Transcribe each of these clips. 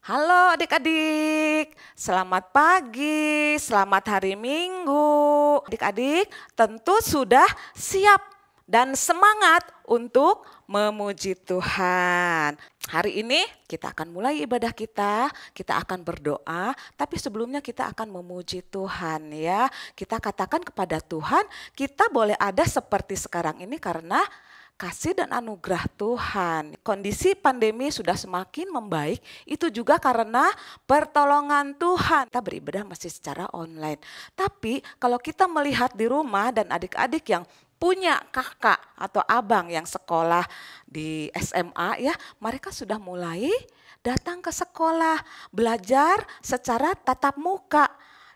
Halo adik-adik, selamat pagi, selamat hari Minggu. Adik-adik tentu sudah siap dan semangat untuk memuji Tuhan. Hari ini kita akan mulai ibadah kita akan berdoa, tapi sebelumnya kita akan memuji Tuhan ya. Kita katakan kepada Tuhan, kita boleh ada seperti sekarang ini karena kasih dan anugerah Tuhan. Kondisi pandemi sudah semakin membaik, itu juga karena pertolongan Tuhan. Kita beribadah masih secara online. Tapi kalau kita melihat di rumah dan adik-adik yang punya kakak atau abang yang sekolah di SMA ya, mereka sudah mulai datang ke sekolah, belajar secara tatap muka.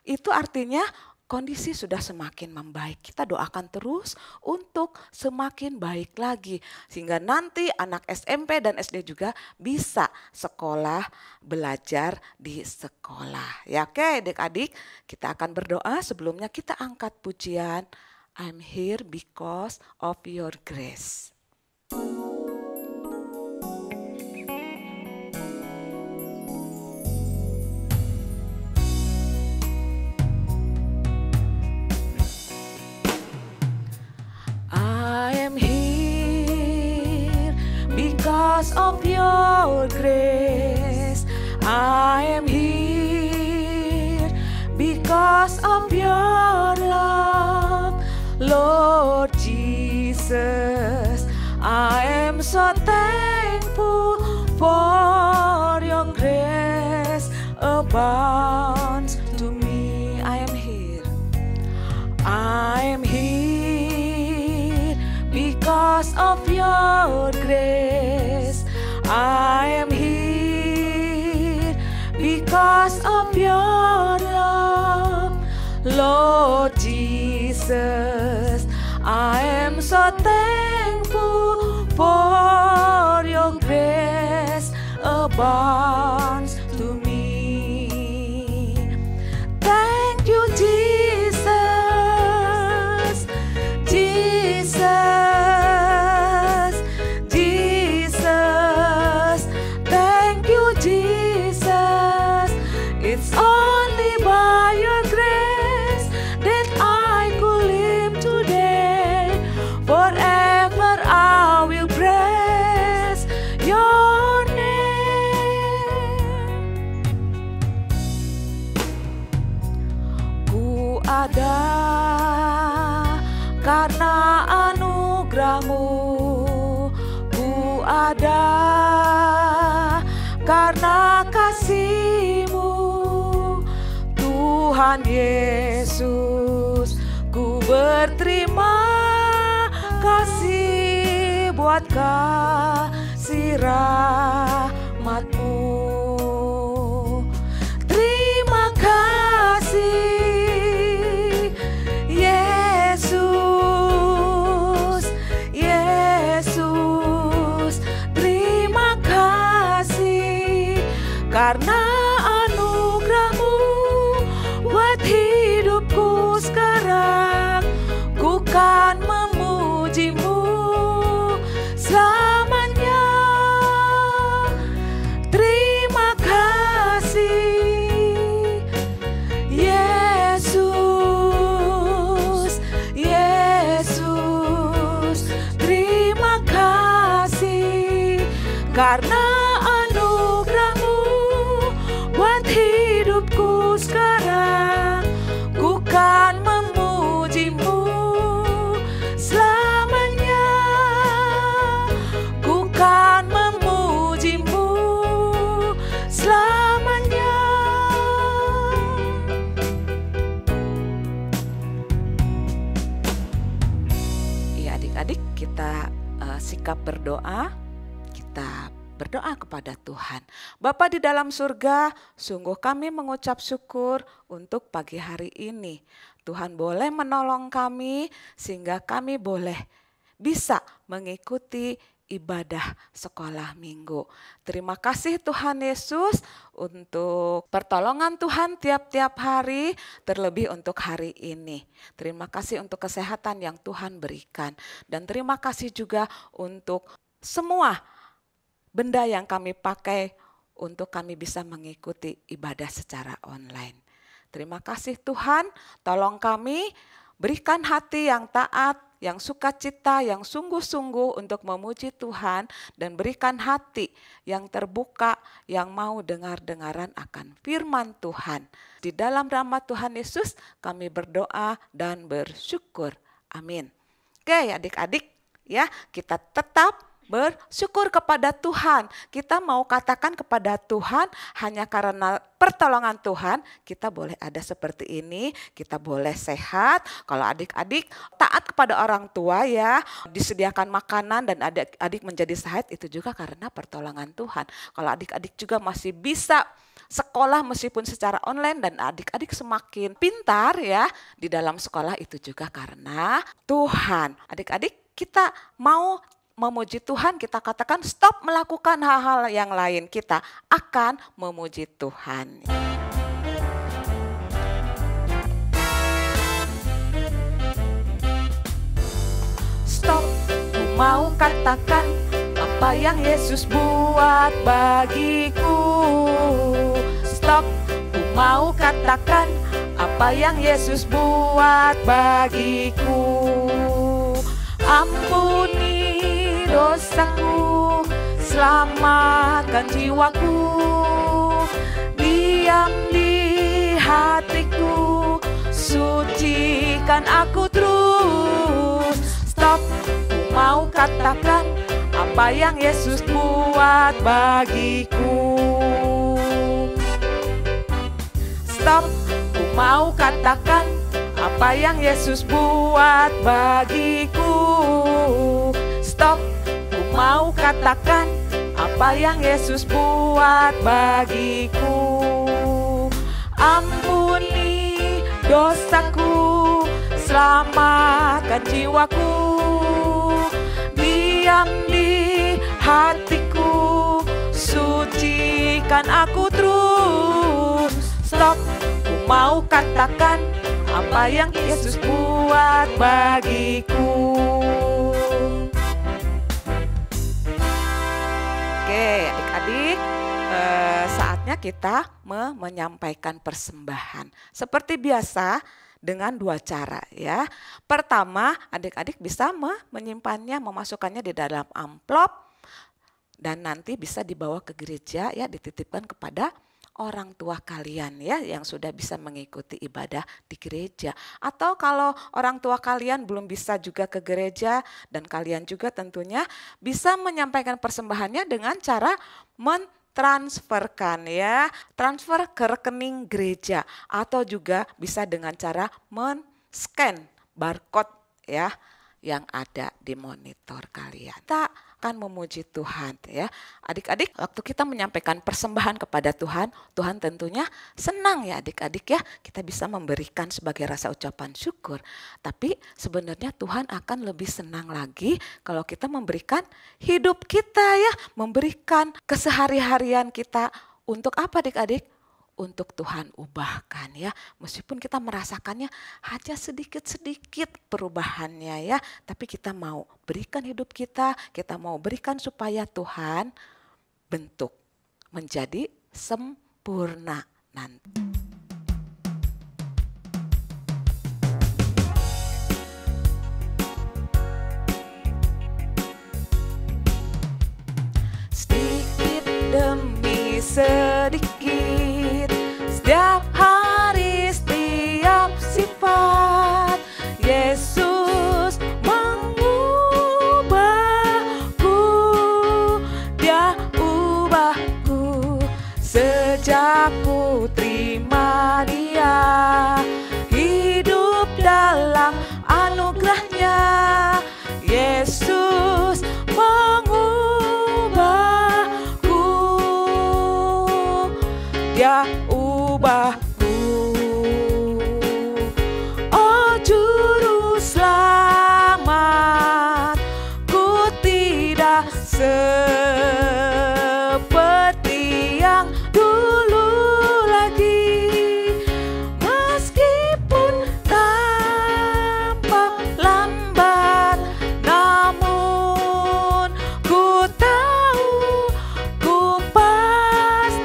Itu artinya kondisi sudah semakin membaik. Kita doakan terus untuk semakin baik lagi. Sehingga nanti anak SMP dan SD juga bisa sekolah, belajar di sekolah. Ya oke adik-adik, kita akan berdoa. Sebelumnya kita angkat pujian. I'm here because of your grace. I am here because of your grace. I am here because of your love, Lord Jesus. I am so thankful for your grace abounds to me. I am here. I am here because of your grace. I am here because of your love, Lord Jesus. I am so thankful for your grace abounds to me. Thank you, Jesus. Jesus, Jesus, thank you, Jesus. It's only by your grace that I could live today. Forever I will praise your name. Ku ada karena anugerahmu, ku ada karena kasih-Mu, Tuhan Yesus. Ku berterima kasih buat kasih rahmat-Mu. Terima kasih Yesus, Yesus, terima kasih karena anugerah-Mu buat hidupku sekarang. Ku kan memuji-Mu selamanya. Terima kasih Yesus, Yesus, terima kasih karena anugerah-Mu buat hidupku sekarang. Ku kan memuji-Mu selamanya. Ku kan memuji-Mu selamanya. Ya adik-adik, kita sikap berdoa. Kita berdoa kepada Tuhan. Bapa di dalam surga, sungguh kami mengucap syukur untuk pagi hari ini. Tuhan boleh menolong kami sehingga kami boleh bisa mengikuti ibadah sekolah minggu. Terima kasih Tuhan Yesus untuk pertolongan Tuhan tiap-tiap hari, terlebih untuk hari ini. Terima kasih untuk kesehatan yang Tuhan berikan. Dan terima kasih juga untuk semua benda yang kami pakai untuk kami bisa mengikuti ibadah secara online. Terima kasih Tuhan, tolong kami berikan hati yang taat, yang sukacita, yang sungguh-sungguh untuk memuji Tuhan, dan berikan hati yang terbuka, yang mau dengar-dengaran akan firman Tuhan. Di dalam nama Tuhan Yesus kami berdoa dan bersyukur. Amin. Oke adik-adik, ya kita tetap bersyukur kepada Tuhan. Kita mau katakan kepada Tuhan, hanya karena pertolongan Tuhan kita boleh ada seperti ini, kita boleh sehat. Kalau adik-adik taat kepada orang tua ya, disediakan makanan dan adik-adik menjadi sehat, itu juga karena pertolongan Tuhan. Kalau adik-adik juga masih bisa sekolah meskipun secara online dan adik-adik semakin pintar ya di dalam sekolah, itu juga karena Tuhan. Adik-adik kita mau memuji Tuhan, kita katakan stop melakukan hal-hal yang lain, kita akan memuji Tuhan. Stop, ku mau katakan apa yang Yesus buat bagiku. Stop, ku mau katakan apa yang Yesus buat bagiku. Ampuni dosaku, selamatkan jiwaku, diam di hatiku, sucikan aku terus. Stop, ku mau katakan apa yang Yesus buat bagiku. Stop, ku mau katakan apa yang Yesus buat bagiku. Stop, ku mau katakan apa yang Yesus buat bagiku. Ampuni dosaku, selamatkan jiwaku, diam di hatiku, sucikan aku terus. Stop, ku mau katakan apa yang Yesus buat bagiku. Oke adik-adik, saatnya kita menyampaikan persembahan. Seperti biasa dengan dua cara ya. Pertama, adik-adik bisa menyimpannya, memasukkannya di dalam amplop dan nanti bisa dibawa ke gereja ya, dititipkan kepada orang tua kalian ya yang sudah bisa mengikuti ibadah di gereja. Atau kalau orang tua kalian belum bisa juga ke gereja dan kalian juga tentunya bisa menyampaikan persembahannya dengan cara mentransferkan ya, transfer ke rekening gereja atau juga bisa dengan cara men-scan barcode ya yang ada di monitor kalian. Kita akan memuji Tuhan ya. Adik-adik, waktu kita menyampaikan persembahan kepada Tuhan, Tuhan tentunya senang ya adik-adik ya. Kita bisa memberikan sebagai rasa ucapan syukur. Tapi sebenarnya Tuhan akan lebih senang lagi kalau kita memberikan hidup kita ya, memberikan kesehari-harian kita. Untuk apa adik-adik? Untuk Tuhan ubahkan ya, meskipun kita merasakannya hanya sedikit-sedikit perubahannya ya, tapi kita mau berikan hidup kita mau berikan supaya Tuhan bentuk menjadi sempurna nanti. Sedikit demi sedikit, setiap hari, setiap sifat, Yesus mengubahku, Dia ubahku. Sejak ku terima Dia, hidup dalam anugerahnya, Yesus mengubahku, Dia ubahku. Oh Juru Selamat, ku tidak seperti yang dulu lagi, meskipun tampak lambat, namun ku tahu ku pasti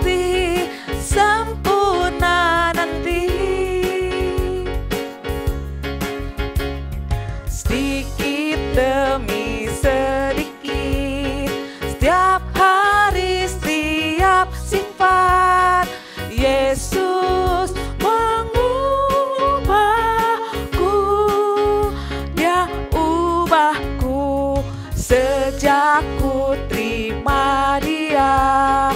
Sejak ku terima Dia,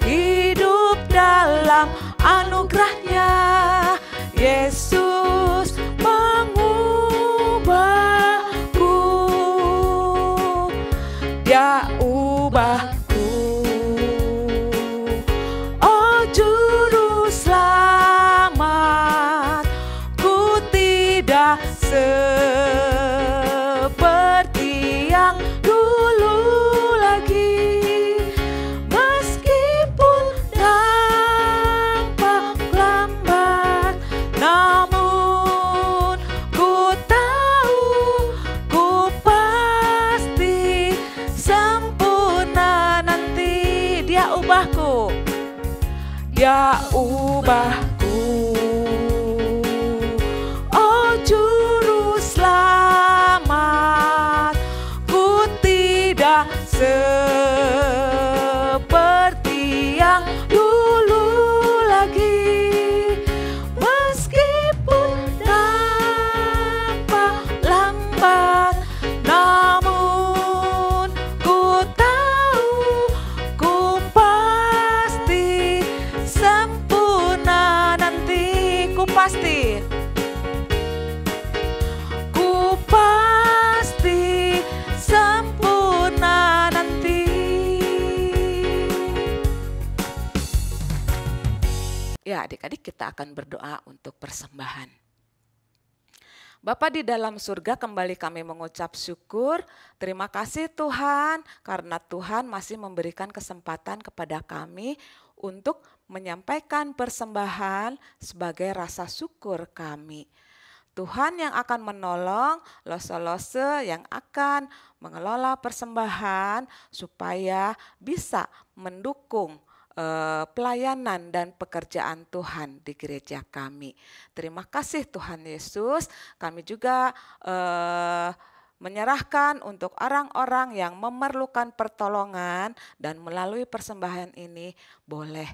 hidup dalam anugerahnya. Yesus mengubahku, Dia ubahku. Oh Juru Selamat, ku tidak seperti yang dulu lagi. Meskipun nampak lambat, namun ku tahu, ku pasti sempurna nanti. Dia ubahku, Dia ubahku. Oh Juru Selamat, ku tidak seperti yang dulu lagi. Meskipun nampak lambat, namun ku tahu, ku pasti sempurna nanti. Ku pasti, ku pasti sempurna nanti. Ya adik-adik, kita akan berdoa untuk persembahan. Bapa di dalam surga, kembali kami mengucap syukur. Terima kasih Tuhan, karena Tuhan masih memberikan kesempatan kepada kami untuk menyampaikan persembahan sebagai rasa syukur kami. Tuhan yang akan menolong lose-lose yang akan mengelola persembahan supaya bisa mendukung pelayanan dan pekerjaan Tuhan di gereja kami. Terima kasih Tuhan Yesus. Kami juga menyerahkan untuk orang-orang yang memerlukan pertolongan dan melalui persembahan ini boleh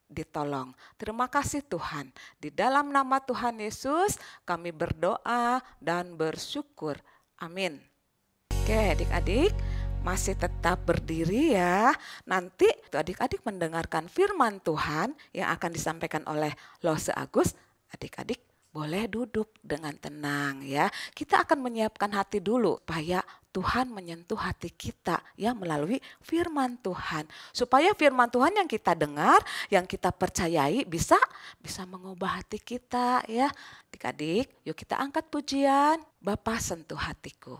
ditolong. Terima kasih Tuhan. Di dalam nama Tuhan Yesus kami berdoa dan bersyukur. Amin. Oke adik-adik, masih tetap berdiri ya. Nanti adik-adik mendengarkan firman Tuhan yang akan disampaikan oleh Lose Agus. Adik-adik boleh duduk dengan tenang ya. Kita akan menyiapkan hati dulu supaya Tuhan menyentuh hati kita ya melalui firman Tuhan. Supaya firman Tuhan yang kita dengar, yang kita percayai bisa mengubah hati kita ya. Adik-adik, yuk kita angkat pujian. Bapa sentuh hatiku.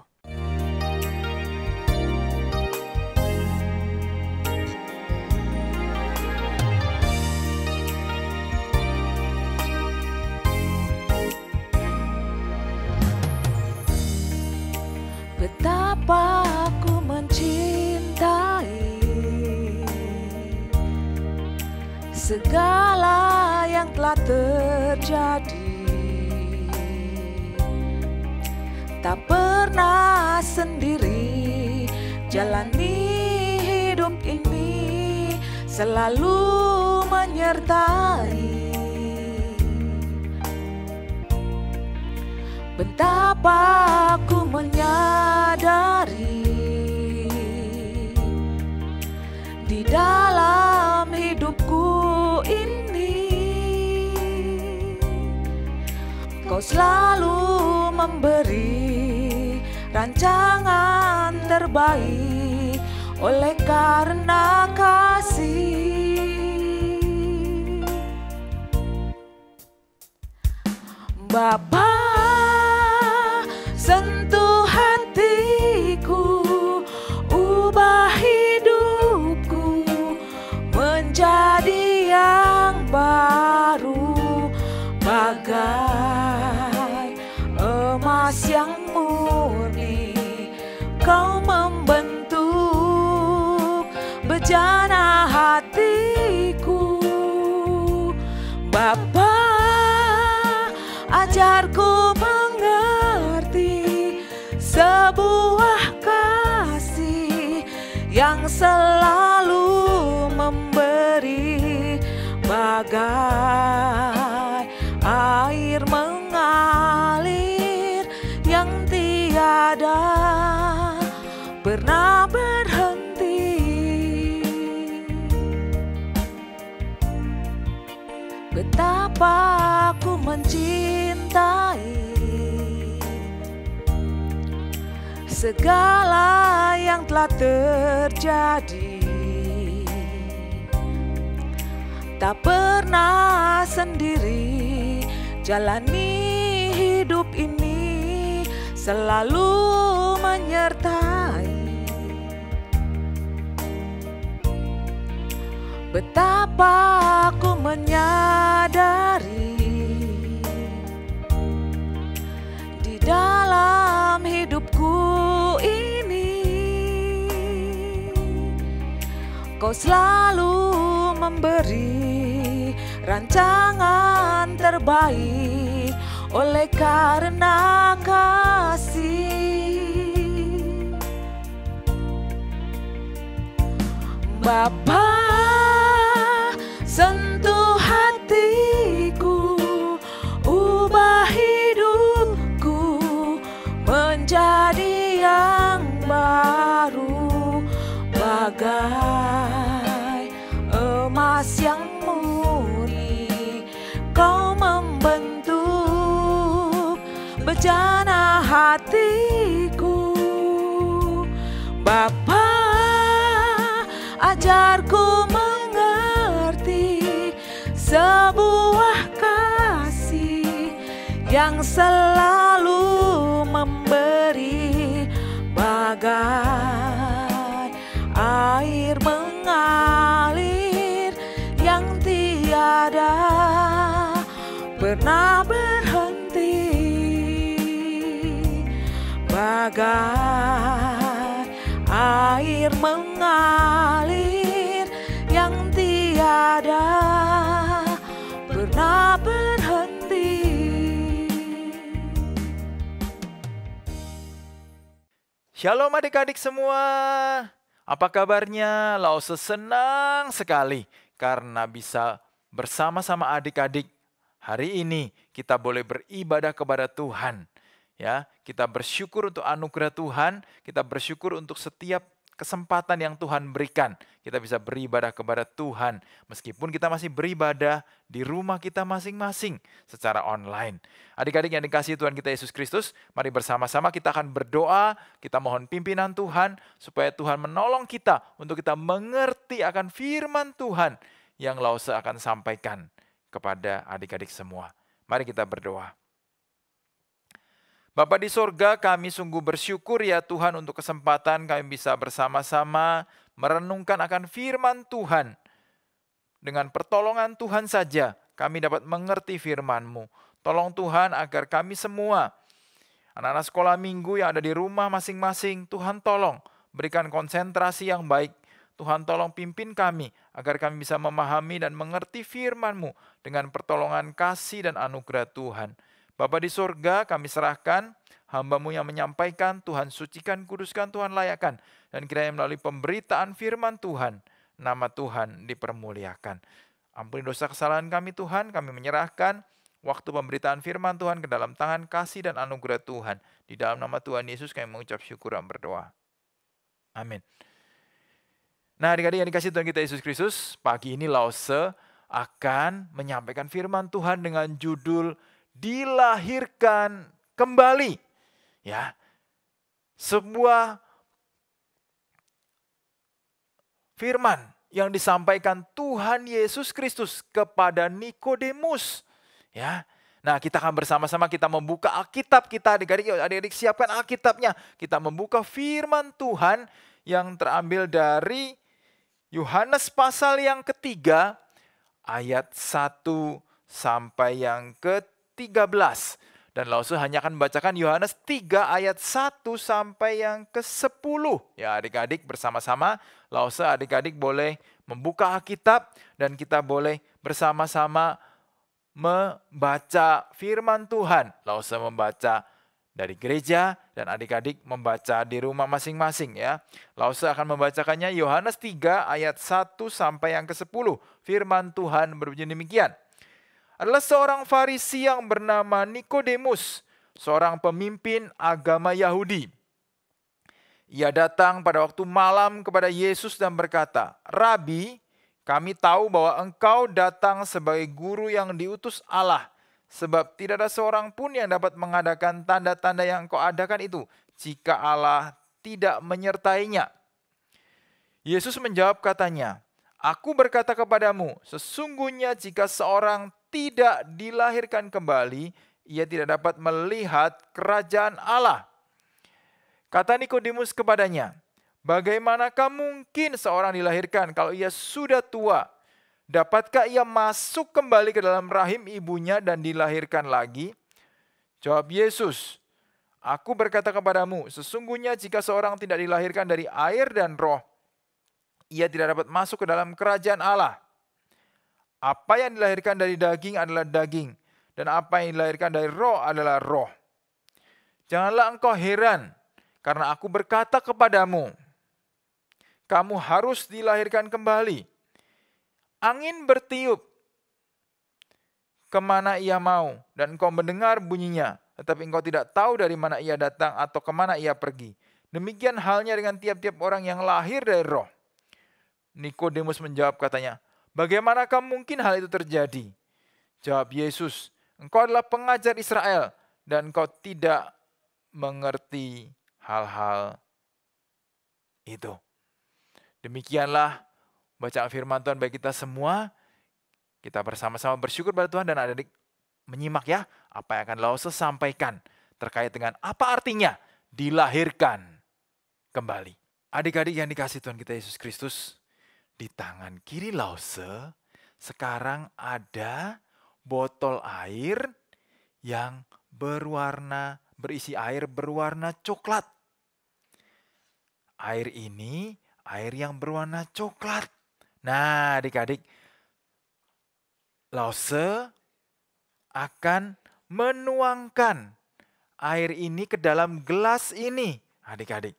Betapa aku mencintai segala yang telah terjadi. Tak pernah sendiri jalani hidup ini, selalu menyertai. Betapa aku menyadari di dalam hidupku ini Kau selalu memberi rancangan terbaik oleh karena kasih. Bapa, sentuh hatiku, ubah hidupku menjadi yang baru, bagai emas yang murni. Kau membentuk bejana hatiku. Bapa, ajarku mengerti sebuah kasih yang selalu memberi, bagai air mengalir yang tiada pernah berhenti. Betapa aku mencintai segala yang telah terjadi. Tak pernah sendiri jalani hidup ini, selalu menyertai. Betapa aku menyadari di dalam hidupku ini, Kau selalu memberi rancangan terbaik oleh karena kasih. Bapa, sentuh hatiku, ubah hidupku menjadi yang baru, bagai emas yang murni. Kau membentuk bejana hatiku. Bapa, ajarku mengerti sebuah kasih yang selalu memberi, bagai air mengalir yang tiada pernah berhenti, bagai air mengalir yang tiada pernah berhenti. Shalom adik-adik semua, apa kabarnya? Lause senang sekali karena bisa bersama-sama adik-adik. Hari ini kita boleh beribadah kepada Tuhan. Ya, kita bersyukur untuk anugerah Tuhan, kita bersyukur untuk setiap kesempatan yang Tuhan berikan. Kita bisa beribadah kepada Tuhan meskipun kita masih beribadah di rumah kita masing-masing secara online. Adik-adik yang dikasihi Tuhan kita Yesus Kristus, mari bersama-sama kita akan berdoa, kita mohon pimpinan Tuhan supaya Tuhan menolong kita untuk kita mengerti akan firman Tuhan yang Lause akan sampaikan kepada adik-adik semua. Mari kita berdoa. Bapa di sorga, kami sungguh bersyukur ya Tuhan untuk kesempatan kami bisa bersama-sama merenungkan akan firman Tuhan. Dengan pertolongan Tuhan saja kami dapat mengerti firman-Mu. Tolong Tuhan agar kami semua, anak-anak sekolah minggu yang ada di rumah masing-masing, Tuhan tolong berikan konsentrasi yang baik. Tuhan tolong pimpin kami agar kami bisa memahami dan mengerti firman-Mu dengan pertolongan kasih dan anugerah Tuhan. Bapa di surga, kami serahkan hamba-Mu yang menyampaikan, Tuhan sucikan, kuduskan, Tuhan layakkan. Dan kiranya melalui pemberitaan firman Tuhan, nama Tuhan dipermuliakan. Ampuni dosa kesalahan kami Tuhan, kami menyerahkan waktu pemberitaan firman Tuhan ke dalam tangan kasih dan anugerah Tuhan. Di dalam nama Tuhan Yesus kami mengucap syukur dan berdoa. Amin. Nah adik-adik yang dikasihi Tuhan kita Yesus Kristus, pagi ini Lause akan menyampaikan firman Tuhan dengan judul dilahirkan kembali. Ya. Sebuah firman yang disampaikan Tuhan Yesus Kristus kepada Nikodemus. Ya. Nah, kita akan bersama-sama kita membuka Alkitab kita, adik-adik siapkan Alkitabnya. Kita membuka firman Tuhan yang terambil dari Yohanes pasal yang ketiga ayat 1 sampai yang ke-13. Dan Lause hanya akan membacakan Yohanes 3 ayat 1 sampai yang ke-10. Ya adik-adik bersama-sama, Lause adik-adik boleh membuka Alkitab dan kita boleh bersama-sama membaca firman Tuhan. Lause membaca dari gereja dan adik-adik membaca di rumah masing-masing ya. Lause akan membacakannya Yohanes 3 ayat 1 sampai yang ke-10. Firman Tuhan berbunyi demikian. Adalah seorang Farisi yang bernama Nikodemus, seorang pemimpin agama Yahudi. Ia datang pada waktu malam kepada Yesus dan berkata, "Rabi, kami tahu bahwa engkau datang sebagai guru yang diutus Allah, sebab tidak ada seorang pun yang dapat mengadakan tanda-tanda yang engkau adakan itu, jika Allah tidak menyertainya." Yesus menjawab katanya, "Aku berkata kepadamu, sesungguhnya jika seorang tidak dilahirkan kembali, ia tidak dapat melihat kerajaan Allah." Kata Nikodemus kepadanya, "Bagaimanakah mungkin seorang dilahirkan kalau ia sudah tua? Dapatkah ia masuk kembali ke dalam rahim ibunya dan dilahirkan lagi?" Jawab Yesus, "Aku berkata kepadamu, sesungguhnya jika seorang tidak dilahirkan dari air dan roh, ia tidak dapat masuk ke dalam kerajaan Allah. Apa yang dilahirkan dari daging adalah daging, dan apa yang dilahirkan dari roh adalah roh. Janganlah engkau heran, karena aku berkata kepadamu, kamu harus dilahirkan kembali. Angin bertiup kemana ia mau, dan engkau mendengar bunyinya, tetapi engkau tidak tahu dari mana ia datang atau kemana ia pergi. Demikian halnya dengan tiap-tiap orang yang lahir dari roh." Nikodemus menjawab katanya, "Bagaimanakah mungkin hal itu terjadi?" Jawab Yesus, "Engkau adalah pengajar Israel, dan engkau tidak mengerti hal-hal itu." Demikianlah bacaan firman Tuhan bagi kita semua. Kita bersama-sama bersyukur pada Tuhan, dan adik-adik menyimak ya apa yang akan Lause sampaikan terkait dengan apa artinya dilahirkan kembali. Adik-adik yang dikasihi Tuhan kita Yesus Kristus, di tangan kiri Lause sekarang ada botol air yang berisi air berwarna coklat. Air ini air yang berwarna coklat. Nah, adik-adik, Lause akan menuangkan air ini ke dalam gelas ini, adik-adik.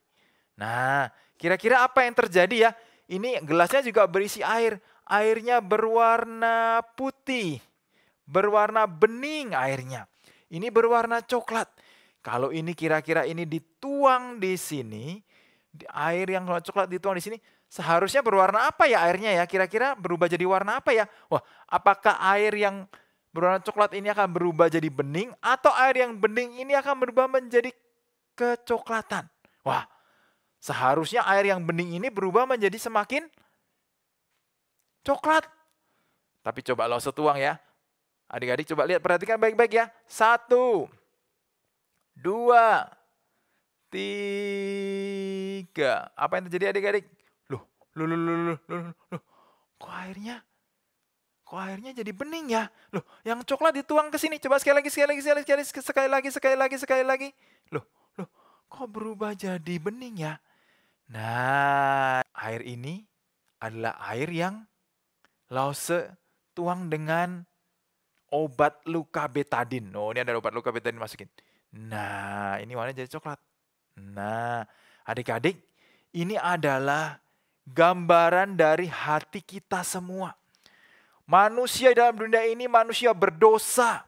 Nah, kira-kira apa yang terjadi ya? Ini gelasnya juga berisi air. Airnya berwarna putih, berwarna bening airnya. Ini berwarna coklat. Kalau ini kira-kira ini dituang di sini, air yang warna coklat dituang di sini, seharusnya berwarna apa ya airnya ya? Kira-kira berubah jadi warna apa ya? Wah, apakah air yang berwarna coklat ini akan berubah jadi bening, atau air yang bening ini akan berubah menjadi kecoklatan? Wah, seharusnya air yang bening ini berubah menjadi semakin coklat. Tapi coba Lause tuang ya. Adik-adik coba lihat, perhatikan baik-baik ya. 1, 2, 3. Apa yang terjadi adik-adik? Loh. Kok airnya jadi bening ya? Loh, yang coklat dituang ke sini. Coba sekali lagi. Loh, kok berubah jadi bening ya? Nah, air ini adalah air yang Lause tuang dengan obat luka betadin. Oh, ini ada obat luka betadin masukin. Nah, ini warnanya jadi coklat. Nah, adik-adik, ini adalah gambaran dari hati kita semua. Manusia dalam dunia ini manusia berdosa.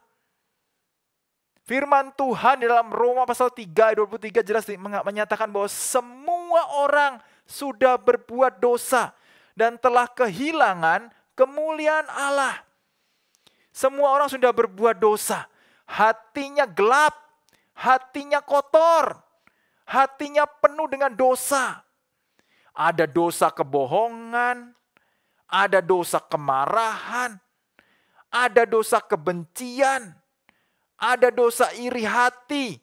Firman Tuhan di dalam Roma pasal 3 ayat 23 jelas menyatakan bahwa semua orang sudah berbuat dosa dan telah kehilangan kemuliaan Allah. Semua orang sudah berbuat dosa. Hatinya gelap, hatinya kotor, hatinya penuh dengan dosa. Ada dosa kebohongan, ada dosa kemarahan, ada dosa kebencian, ada dosa iri hati,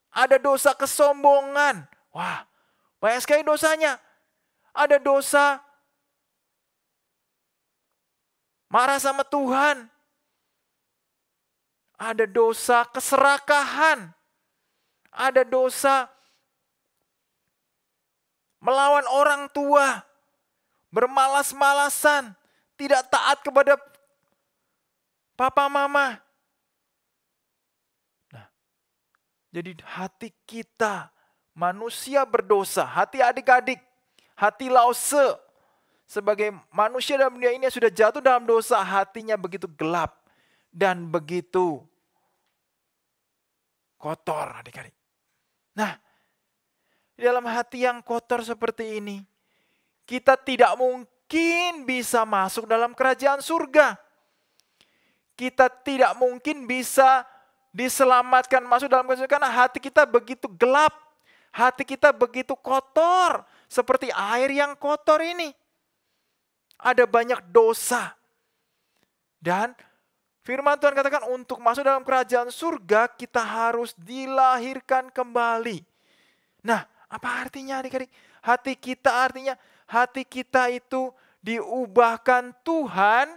ada dosa kesombongan. Wah, banyak sekali dosanya. Ada dosa marah sama Tuhan. Ada dosa keserakahan. Ada dosa melawan orang tua. Bermalas-malasan. Tidak taat kepada papa mama. Nah, jadi hati kita, manusia berdosa, hati adik-adik, hati Lause, sebagai manusia dalam dunia ini yang sudah jatuh dalam dosa, hatinya begitu gelap dan begitu kotor, adik-adik. Nah, di dalam hati yang kotor seperti ini, kita tidak mungkin bisa masuk dalam kerajaan surga. Kita tidak mungkin bisa diselamatkan masuk dalam kerajaan surga karena hati kita begitu gelap. Hati kita begitu kotor. Seperti air yang kotor ini. Ada banyak dosa. Dan firman Tuhan katakan untuk masuk dalam kerajaan surga kita harus dilahirkan kembali. Nah, apa artinya adik-adik? Hati kita artinya hati kita itu diubahkan Tuhan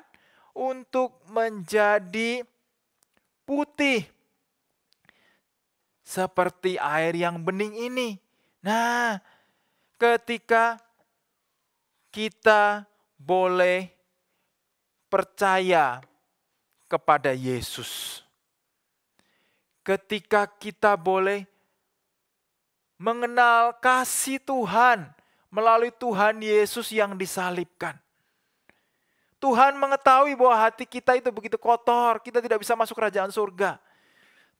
untuk menjadi putih. Seperti air yang bening ini. Nah, ketika kita boleh percaya kepada Yesus. Ketika kita boleh mengenal kasih Tuhan melalui Tuhan Yesus yang disalibkan. Tuhan mengetahui bahwa hati kita itu begitu kotor, kita tidak bisa masuk kerajaan surga.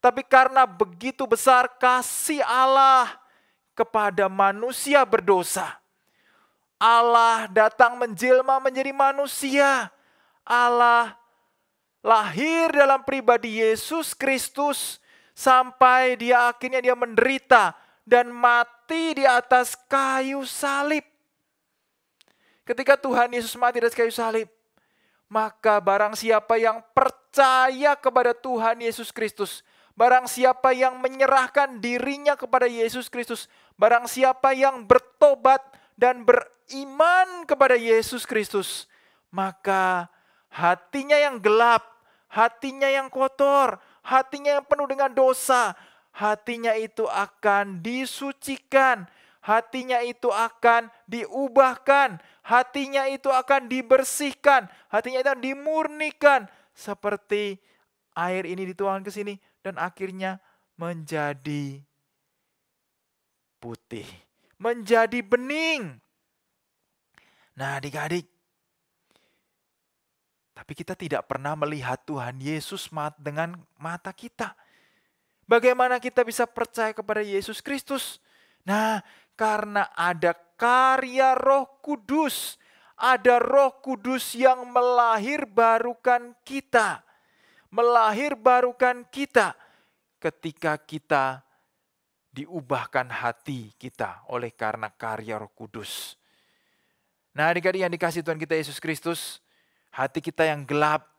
Tapi karena begitu besar kasih Allah kepada manusia berdosa, Allah datang menjelma menjadi manusia. Allah lahir dalam pribadi Yesus Kristus sampai dia akhirnya dia menderita dan mati di atas kayu salib. Ketika Tuhan Yesus mati di atas kayu salib, maka barang siapa yang percaya kepada Tuhan Yesus Kristus, barang siapa yang menyerahkan dirinya kepada Yesus Kristus, barang siapa yang bertobat dan beriman kepada Yesus Kristus, maka hatinya yang gelap, hatinya yang kotor, hatinya yang penuh dengan dosa, hatinya itu akan disucikan, hatinya itu akan diubahkan, hatinya itu akan dibersihkan, hatinya itu akan dimurnikan. Seperti air ini dituangkan ke sini dan akhirnya menjadi putih, menjadi bening. Nah adik-adik, tapi kita tidak pernah melihat Tuhan Yesus dengan mata kita. Bagaimana kita bisa percaya kepada Yesus Kristus? Nah, karena ada karya Roh Kudus. Ada Roh Kudus yang melahirbarukan kita. Melahirbarukan kita ketika kita diubahkan hati kita oleh karena karya Roh Kudus. Nah, adik-adik yang dikasihi Tuhan kita Yesus Kristus, hati kita yang gelap,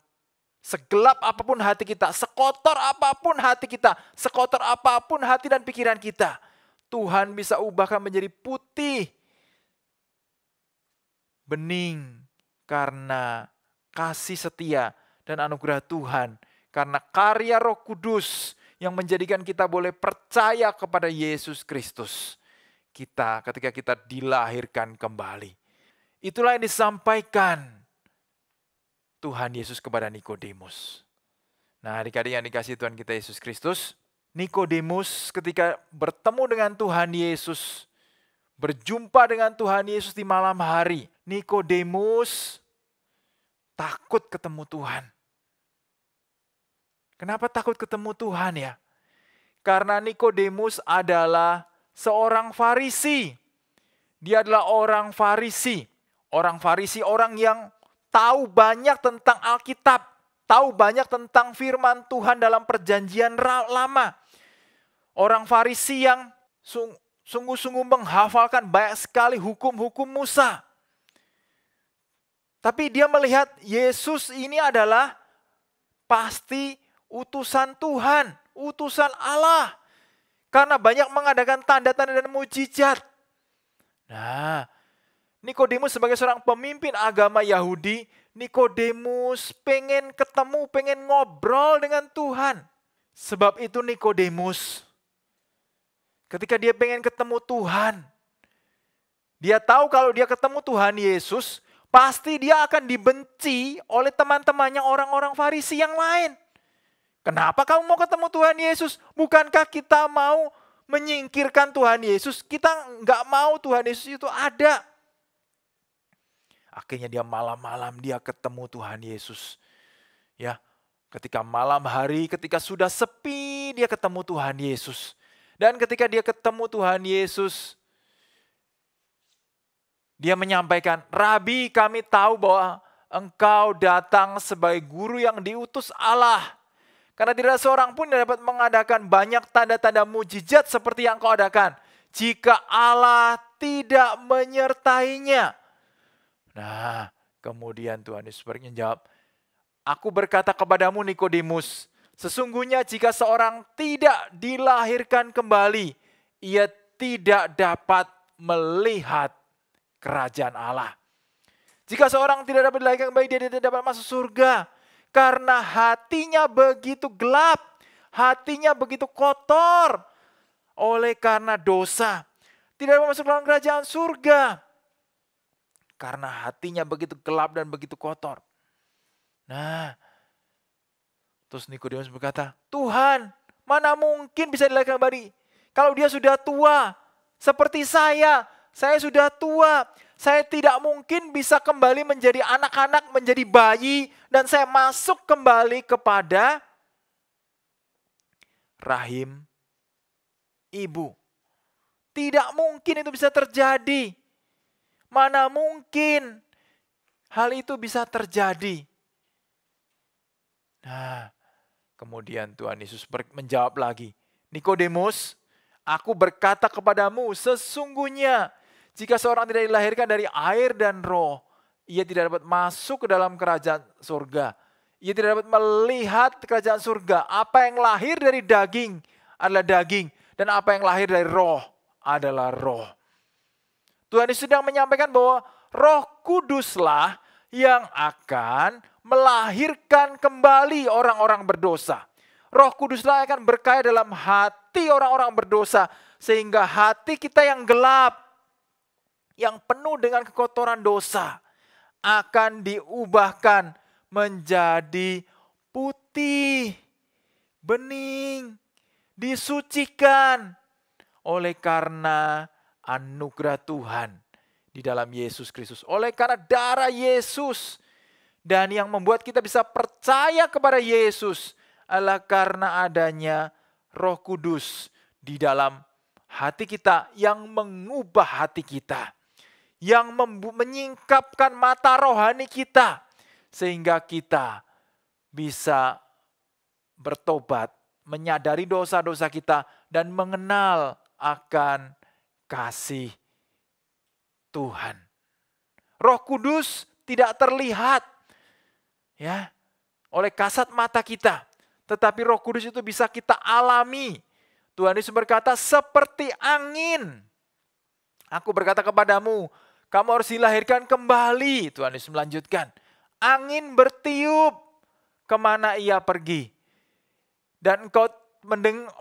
segelap apapun hati kita, sekotor apapun hati kita, sekotor apapun hati dan pikiran kita, Tuhan bisa ubahkan menjadi putih, bening, karena kasih setia dan anugerah Tuhan, karena karya Roh Kudus yang menjadikan kita boleh percaya kepada Yesus Kristus. Ketika kita dilahirkan kembali. Itulah yang disampaikan Tuhan Yesus kepada Nikodemus. Nah, adik-adik yang dikasihi Tuhan kita Yesus Kristus, Nikodemus ketika bertemu dengan Tuhan Yesus, berjumpa dengan Tuhan Yesus di malam hari, Nikodemus takut ketemu Tuhan. Kenapa takut ketemu Tuhan ya? Karena Nikodemus adalah seorang Farisi. Dia adalah orang Farisi. Orang Farisi, orang yang tahu banyak tentang Alkitab, tahu banyak tentang firman Tuhan dalam perjanjian lama. Orang Farisi yang sungguh-sungguh menghafalkan banyak sekali hukum-hukum Musa. Tapi dia melihat Yesus ini adalah pasti utusan Tuhan, utusan Allah. Karena banyak mengadakan tanda-tanda dan mujizat. Nah, Nikodemus sebagai seorang pemimpin agama Yahudi, Nikodemus pengen ketemu, pengen ngobrol dengan Tuhan. Sebab itu Nikodemus, ketika dia pengen ketemu Tuhan, dia tahu kalau dia ketemu Tuhan Yesus, pasti dia akan dibenci oleh teman-temannya orang-orang Farisi yang lain. Kenapa kamu mau ketemu Tuhan Yesus? Bukankah kita mau menyingkirkan Tuhan Yesus? Kita nggak mau Tuhan Yesus itu ada. Akhirnya dia malam-malam dia ketemu Tuhan Yesus. Ya, ketika malam hari, ketika sudah sepi, dia ketemu Tuhan Yesus. Dan ketika dia ketemu Tuhan Yesus, Dia menyampaikan, "Rabi, kami tahu bahwa engkau datang sebagai guru yang diutus Allah. Karena tidak seorang pun yang dapat mengadakan banyak tanda-tanda mujizat seperti yang kau adakan, jika Allah tidak menyertainya." Nah, kemudian Tuhan Yesus menjawab, "Aku berkata kepadamu Nikodemus, sesungguhnya jika seorang tidak dilahirkan kembali, ia tidak dapat melihat kerajaan Allah." Jika seorang tidak dapat dilahirkan kembali, dia tidak dapat masuk surga. Karena hatinya begitu gelap, hatinya begitu kotor. Oleh karena dosa, tidak dapat masuk dalam kerajaan surga. Karena hatinya begitu gelap dan begitu kotor. Nah, terus Nikodemus berkata, "Tuhan, mana mungkin bisa dilahirkan kembali? Kalau dia sudah tua, seperti saya sudah tua. Saya tidak mungkin bisa kembali menjadi anak-anak, menjadi bayi, dan saya masuk kembali kepada rahim ibu. Tidak mungkin itu bisa terjadi. Mana mungkin hal itu bisa terjadi?" Nah, kemudian Tuhan Yesus menjawab lagi, "Nikodemus, aku berkata kepadamu, sesungguhnya jika seorang tidak dilahirkan dari air dan roh, ia tidak dapat masuk ke dalam kerajaan surga. Ia tidak dapat melihat kerajaan surga. Apa yang lahir dari daging adalah daging, dan apa yang lahir dari roh adalah roh." Tuhan Yesus sedang menyampaikan bahwa Roh Kuduslah yang akan melahirkan kembali orang-orang berdosa. Roh Kuduslah akan berkarya dalam hati orang-orang berdosa, sehingga hati kita yang gelap, yang penuh dengan kekotoran dosa, akan diubahkan menjadi putih, bening, disucikan oleh karena anugerah Tuhan di dalam Yesus Kristus. Oleh karena darah Yesus. Dan yang membuat kita bisa percaya kepada Yesus adalah karena adanya Roh Kudus di dalam hati kita yang mengubah hati kita. Yang menyingkapkan mata rohani kita. Sehingga kita bisa bertobat, menyadari dosa-dosa kita, dan mengenal akan kasih Tuhan. Roh Kudus tidak terlihat ya oleh kasat mata kita, tetapi Roh Kudus itu bisa kita alami. Tuhan Yesus berkata, "Seperti angin, aku berkata kepadamu, kamu harus dilahirkan kembali." Tuhan Yesus melanjutkan, "Angin bertiup kemana ia pergi, dan engkau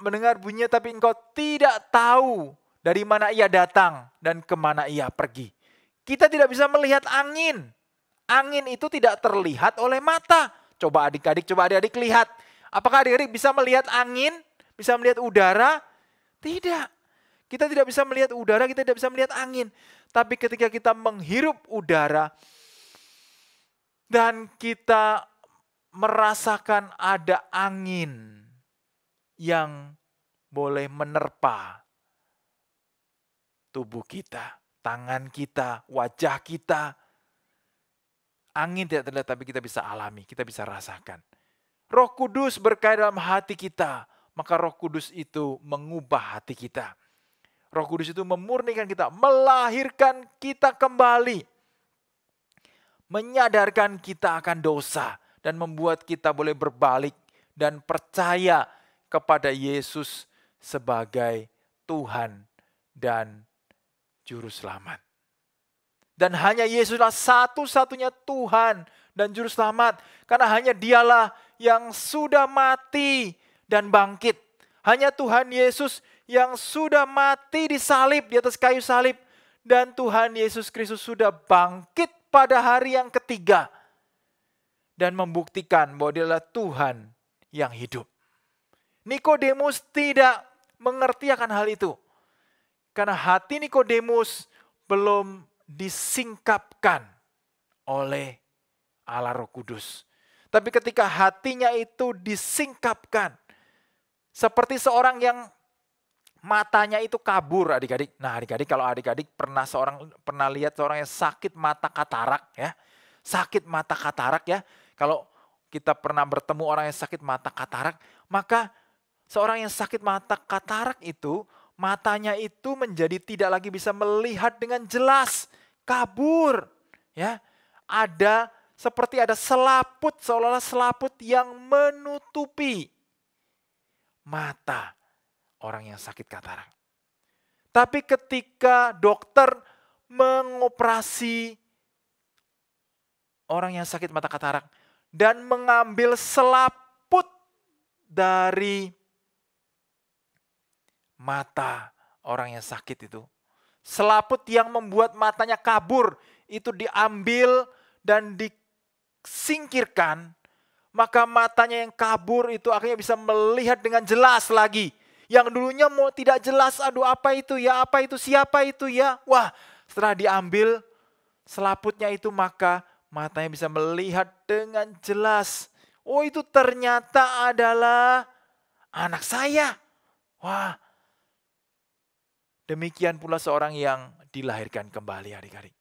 mendengar bunyinya, tapi engkau tidak tahu dari mana ia datang dan kemana ia pergi." Kita tidak bisa melihat angin. Angin itu tidak terlihat oleh mata. Coba adik-adik lihat. Apakah adik-adik bisa melihat angin? Bisa melihat udara? Tidak. Kita tidak bisa melihat udara, kita tidak bisa melihat angin. Tapi ketika kita menghirup udara dan kita merasakan ada angin yang boleh menerpa tubuh kita, tangan kita, wajah kita. Angin tidak terlihat, tapi kita bisa alami, kita bisa rasakan. Roh Kudus berkarya dalam hati kita, maka Roh Kudus itu mengubah hati kita. Roh Kudus itu memurnikan kita, melahirkan kita kembali. Menyadarkan kita akan dosa dan membuat kita boleh berbalik dan percaya kepada Yesus sebagai Tuhan dan Juru Selamat. Dan hanya Yesuslah satu-satunya Tuhan dan Juru Selamat. Karena hanya Dialah yang sudah mati dan bangkit. Hanya Tuhan Yesus yang sudah mati di salib, di atas kayu salib. Dan Tuhan Yesus Kristus sudah bangkit pada hari yang ketiga. Dan membuktikan bahwa Dia adalah Tuhan yang hidup. Nikodemus tidak mengerti akan hal itu. Karena hati Nikodemus belum disingkapkan oleh Allah Roh Kudus. Tapi ketika hatinya itu disingkapkan, seperti seorang yang matanya itu kabur adik-adik. Nah adik-adik, kalau adik-adik pernah lihat seorang yang sakit mata katarak ya. Sakit mata katarak ya. Kalau kita pernah bertemu orang yang sakit mata katarak, maka seorang yang sakit mata katarak itu, matanya itu menjadi tidak lagi bisa melihat dengan jelas. Kabur. Ya, seperti ada selaput, seolah-olah selaput yang menutupi mata orang yang sakit katarak. Tapi ketika dokter mengoperasi orang yang sakit mata katarak dan mengambil selaput dari mata orang yang sakit itu, selaput yang membuat matanya kabur itu diambil dan disingkirkan, maka matanya yang kabur itu akhirnya bisa melihat dengan jelas lagi. Yang dulunya mau tidak jelas, aduh apa itu ya, apa itu, siapa itu ya. Wah, setelah diambil selaputnya itu, maka matanya bisa melihat dengan jelas. Oh, itu ternyata adalah anak saya. Wah, demikian pula seorang yang dilahirkan kembali adik-adik.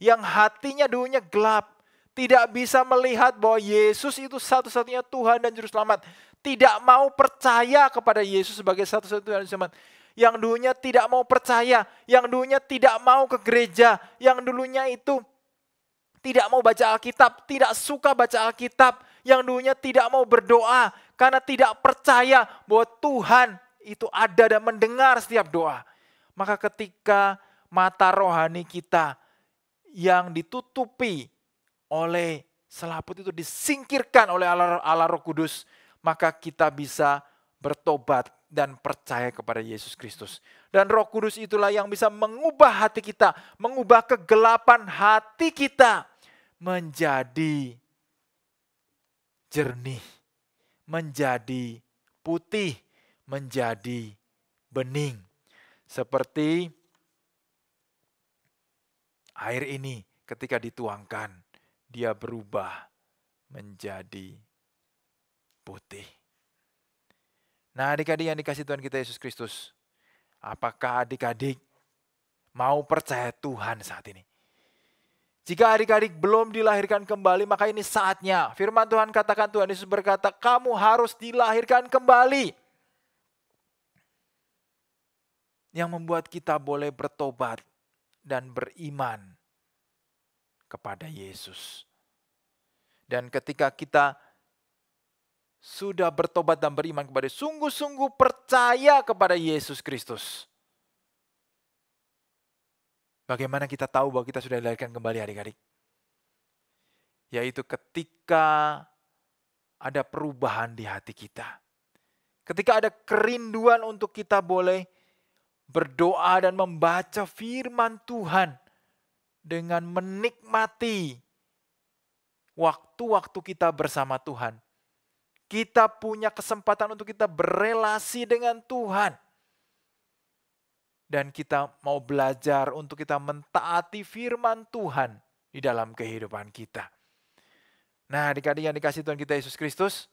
Yang hatinya dulunya gelap, tidak bisa melihat bahwa Yesus itu satu-satunya Tuhan dan Juru Selamat. Tidak mau percaya kepada Yesus sebagai satu-satunya Tuhan dan Juru Selamat. Yang dulunya tidak mau percaya, yang dulunya tidak mau ke gereja, yang dulunya itu tidak mau baca Alkitab, tidak suka baca Alkitab, yang dulunya tidak mau berdoa karena tidak percaya bahwa Tuhan itu ada dan mendengar setiap doa. Maka ketika mata rohani kita yang ditutupi oleh selaput itu disingkirkan oleh Allah Roh Kudus, maka kita bisa bertobat dan percaya kepada Yesus Kristus. Dan Roh Kudus itulah yang bisa mengubah hati kita, mengubah kegelapan hati kita menjadi jernih, menjadi putih, menjadi bening. Seperti air ini ketika dituangkan, dia berubah menjadi putih. Nah adik-adik yang dikasihi Tuhan kita Yesus Kristus, apakah adik-adik mau percaya Tuhan saat ini? Jika adik-adik belum dilahirkan kembali, maka ini saatnya. Firman Tuhan katakan, Tuhan Yesus berkata, kamu harus dilahirkan kembali. Yang membuat kita boleh bertobat dan beriman kepada Yesus. Dan ketika kita sudah bertobat dan beriman kepada Yesus, sungguh-sungguh percaya kepada Yesus Kristus. Bagaimana kita tahu bahwa kita sudah dilahirkan kembali adik-adik? Yaitu ketika ada perubahan di hati kita. Ketika ada kerinduan untuk kita boleh berdoa dan membaca firman Tuhan dengan menikmati waktu-waktu kita bersama Tuhan. Kita punya kesempatan untuk kita berelasi dengan Tuhan. Dan kita mau belajar untuk kita mentaati firman Tuhan di dalam kehidupan kita. Nah adik-adik yang dikasihi Tuhan kita Yesus Kristus,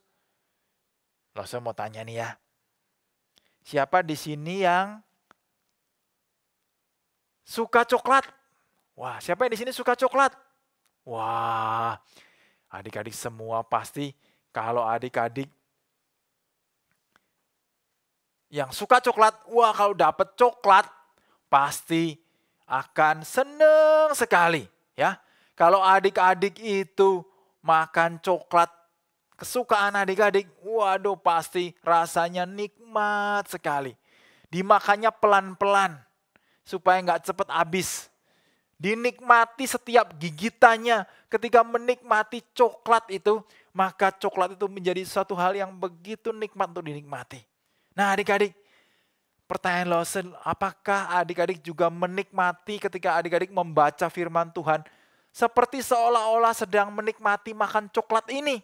saya mau tanya nih ya. Siapa di sini yang suka coklat? Wah, siapa yang di sini suka coklat? Wah, adik-adik semua pasti kalau adik-adik yang suka coklat, wah kalau dapat coklat pasti akan senang sekali ya. Kalau adik-adik itu makan coklat kesukaan adik-adik, waduh pasti rasanya nikmat sekali. Dimakannya pelan-pelan supaya nggak cepat habis. Dinikmati setiap gigitannya. Ketika menikmati coklat itu, maka coklat itu menjadi suatu hal yang begitu nikmat untuk dinikmati. Nah adik-adik, pertanyaan Lawson, apakah adik-adik juga menikmati ketika adik-adik membaca firman Tuhan seperti seolah-olah sedang menikmati makan coklat ini?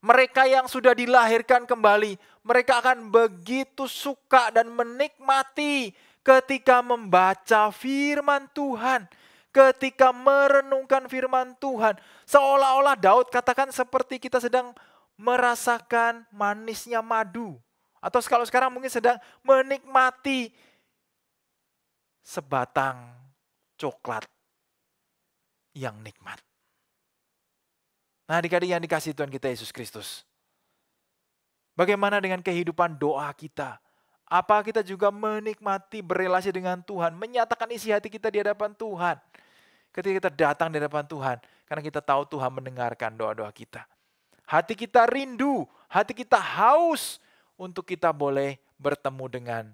Mereka yang sudah dilahirkan kembali, mereka akan begitu suka dan menikmati ketika membaca firman Tuhan, ketika merenungkan firman Tuhan. Seolah-olah Daud katakan seperti kita sedang merasakan manisnya madu Atau kalau sekarang mungkin sedang menikmati sebatang coklat yang nikmat. Nah, adik-adik yang dikasihi Tuhan kita Yesus Kristus. Bagaimana dengan kehidupan doa kita? Apa kita juga menikmati berelasi dengan Tuhan, menyatakan isi hati kita di hadapan Tuhan. Ketika kita datang di hadapan Tuhan, karena kita tahu Tuhan mendengarkan doa-doa kita. Hati kita rindu, hati kita haus untuk kita boleh bertemu dengan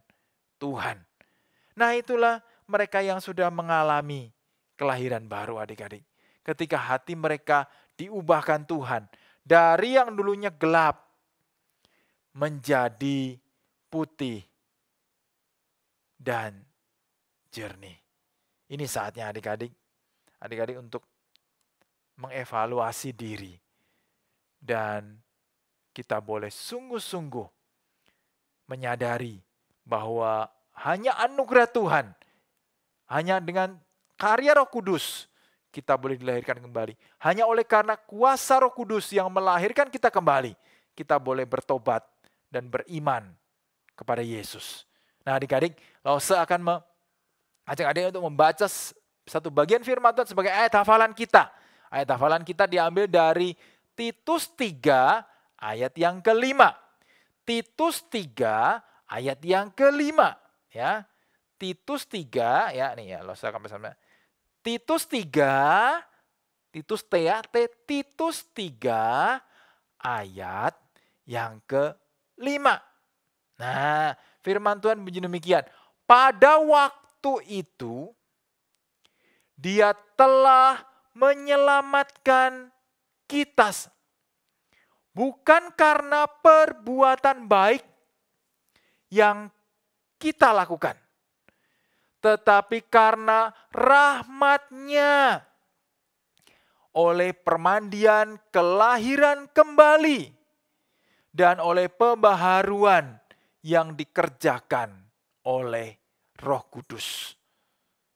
Tuhan. Nah, itulah mereka yang sudah mengalami kelahiran baru, adik-adik. Ketika hati mereka diubahkan Tuhan dari yang dulunya gelap menjadi putih dan jernih. Ini saatnya adik-adik untuk mengevaluasi diri. Dan kita boleh sungguh-sungguh menyadari bahwa hanya anugerah Tuhan, hanya dengan karya Roh Kudus kita boleh dilahirkan kembali. Hanya oleh karena kuasa Roh Kudus yang melahirkan kita kembali, kita boleh bertobat dan beriman kepada Yesus. Nah, adik-adik, Lause akan mengajak adik untuk membaca satu bagian firman Tuhan sebagai ayat hafalan kita. Ayat hafalan kita diambil dari Titus 3 ayat yang ke-5. Titus 3 ayat yang ke-5, ya. Titus 3 ya, nih ya, Lause akan bersama. Titus 3, Titus T ya, Titus 3 ayat yang ke-5. Nah, firman Tuhan bunyi demikian. Pada waktu itu, Dia telah menyelamatkan kita. Bukan karena perbuatan baik yang kita lakukan, tetapi karena rahmat-Nya oleh permandian kelahiran kembali dan oleh pembaharuan yang dikerjakan oleh Roh Kudus.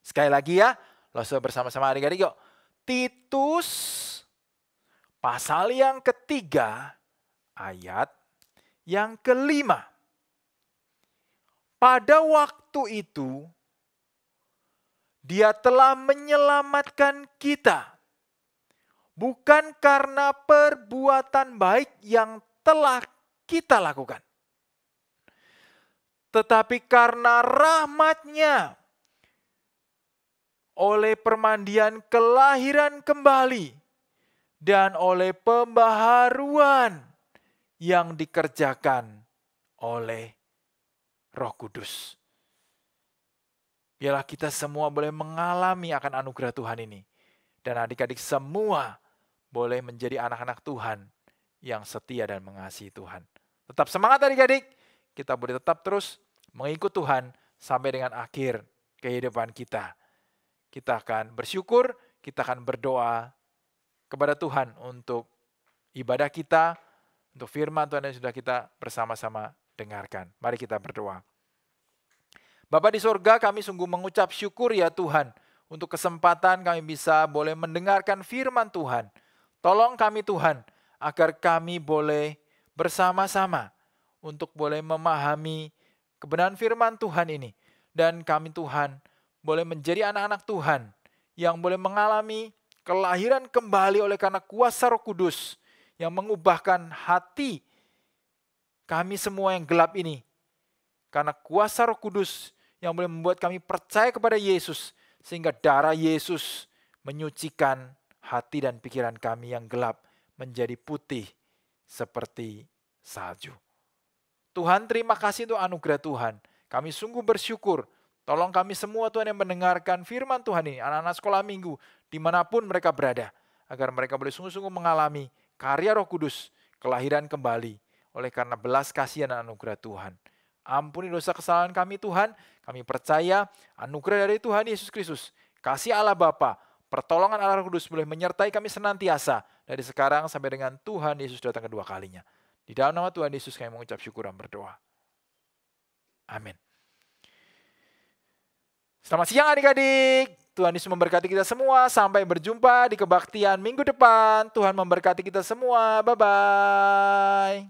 Sekali lagi ya, Lause bersama-sama adik-adik yuk. Titus pasal yang ketiga ayat yang ke-5. Pada waktu itu, Dia telah menyelamatkan kita. Bukan karena perbuatan baik yang telah kita lakukan, tetapi karena rahmat-Nya oleh permandian kelahiran kembali dan oleh pembaharuan yang dikerjakan oleh Roh Kudus. Biarlah kita semua boleh mengalami akan anugerah Tuhan ini. Dan adik-adik semua boleh menjadi anak-anak Tuhan yang setia dan mengasihi Tuhan. Tetap semangat adik-adik. Kita boleh tetap terus mengikut Tuhan sampai dengan akhir kehidupan kita. Kita akan bersyukur, kita akan berdoa kepada Tuhan untuk ibadah kita, untuk firman Tuhan yang sudah kita bersama-sama dengarkan. Mari kita berdoa. Bapa di sorga, kami sungguh mengucap syukur ya Tuhan, untuk kesempatan kami bisa boleh mendengarkan firman Tuhan. Tolong kami Tuhan, agar kami boleh bersama-sama untuk boleh memahami kebenaran firman Tuhan ini. Dan kami Tuhan boleh menjadi anak-anak Tuhan yang boleh mengalami kelahiran kembali oleh karena kuasa Roh Kudus yang mengubahkan hati kami semua yang gelap ini. Karena kuasa Roh Kudus yang boleh membuat kami percaya kepada Yesus, sehingga darah Yesus menyucikan hati dan pikiran kami yang gelap menjadi putih seperti salju. Tuhan, terima kasih untuk anugerah Tuhan. Kami sungguh bersyukur. Tolong kami semua Tuhan yang mendengarkan firman Tuhan ini, anak-anak sekolah minggu, dimanapun mereka berada, agar mereka boleh sungguh-sungguh mengalami karya Roh Kudus, kelahiran kembali, oleh karena belas kasihan dan anugerah Tuhan. Ampuni dosa kesalahan kami Tuhan, kami percaya anugerah dari Tuhan Yesus Kristus, kasih Allah Bapa, pertolongan Allah Roh Kudus boleh menyertai kami senantiasa, dari sekarang sampai dengan Tuhan Yesus datang kedua kalinya. Di dalam nama Tuhan Yesus kami mengucap syukur dan berdoa. Amin. Selamat siang adik-adik. Tuhan Yesus memberkati kita semua. Sampai berjumpa di kebaktian minggu depan. Tuhan memberkati kita semua. Bye-bye.